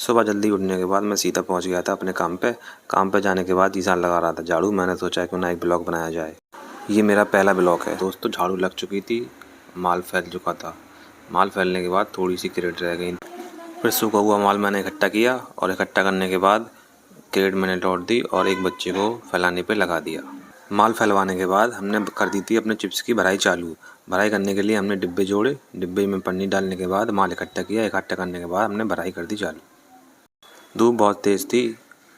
सुबह जल्दी उठने के बाद मैं सीधा पहुंच गया था अपने काम पे। काम पे जाने के बाद ईशान लगा रहा था झाड़ू। मैंने सोचा क्यों ना एक ब्लॉग बनाया जाए। ये मेरा पहला ब्लॉग है। दोस्तों झाड़ू लग चुकी थी, माल फैल चुका था। माल फैलने के बाद थोड़ी सी क्रेट रह गई। फिर सूखा हुआ माल मैंने इकट्ठा किया और इकट्ठा करने के बाद क्रेट मैंने लौट दी और एक बच्चे को फैलाने पे लगा दिया। माल फैलवाने के बाद हमने कर दी थी अपने चिप्स की भराई चालू। भराई करने के लिए हमने डिब्बे जोड़े, डिब्बे में पन्नी डालने के बाद माल इकट्ठा किया। इकट्ठा करने के बाद हमने भराई कर दी चालू। धूप बहुत तेज़ थी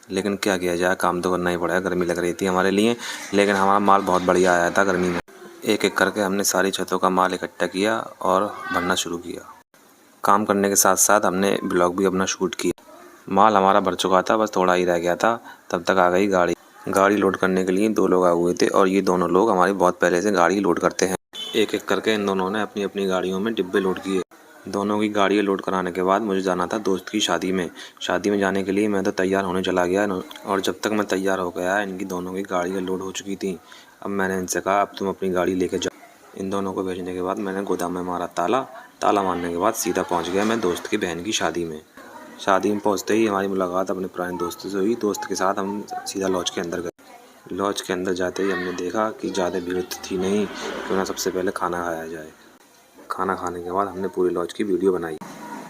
लेकिन क्या किया जाए, काम तो करना ही पड़ा। गर्मी लग रही थी हमारे लिए, लेकिन हमारा माल बहुत बढ़िया आया था गर्मी में। एक एक करके हमने सारी छतों का माल इकट्ठा किया और भरना शुरू किया। काम करने के साथ साथ हमने ब्लॉग भी अपना शूट किया। माल हमारा भर चुका था, बस थोड़ा ही रह गया था। तब तक आ गई गाड़ी। गाड़ी लोड करने के लिए 2 लोग आए हुए थे और ये दोनों लोग हमारी बहुत पहले से गाड़ी लोड करते हैं। एक एक करके इन दोनों ने अपनी अपनी गाड़ियों में डिब्बे लोड किए। दोनों की गाड़ी लोड कराने के बाद मुझे जाना था दोस्त की शादी में। शादी में जाने के लिए मैं तो तैयार होने चला गया और जब तक मैं तैयार हो गया इनकी दोनों की गाड़ियाँ लोड हो चुकी थी। अब मैंने इनसे कहा अब तुम अपनी गाड़ी लेके जाओ। इन दोनों को भेजने के बाद मैंने गोदाम में मारा ताला। ताला मारने के बाद सीधा पहुँच गया मैं दोस्त की बहन की शादी में। शादी में पहुँचते ही हमारी मुलाकात अपने पुराने दोस्त से हुई। दोस्त के साथ हम सीधा लॉज के अंदर गए। लॉज के अंदर जाते ही हमने देखा कि ज़्यादा भीड़ थी नहीं, क्यों ना सबसे पहले खाना खाया जाए। खाना खाने के बाद हमने पूरी लॉज की वीडियो बनाई।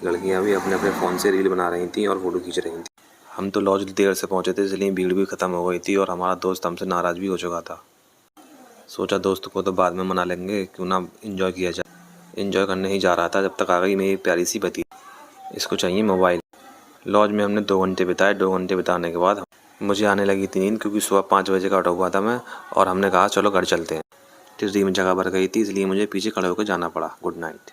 लड़कियां भी अपने अपने फ़ोन से रील बना रही थी और फ़ोटो खींच रही थी। हम तो लॉज देर से पहुंचे थे इसलिए भीड़ भी ख़त्म हो गई थी और हमारा दोस्त हमसे नाराज़ भी हो चुका था। सोचा दोस्त को तो बाद में मना लेंगे, क्यों ना इन्जॉय किया जाए। इन्जॉय करने ही जा रहा था जब तक आ गई मेरी प्यारी सी भतीजी। इसको चाहिए मोबाइल। लॉज में हमने 2 घंटे बिताए। 2 घंटे बिताने के बाद मुझे आने लगी थी नींद, क्योंकि सुबह 5 बजे का उठा हुआ था मैं। और हमने कहा चलो घर चलते हैं। टिर्री में जगह भर गई थी इसलिए मुझे पीछे खड़े होकर जाना पड़ा। Good night.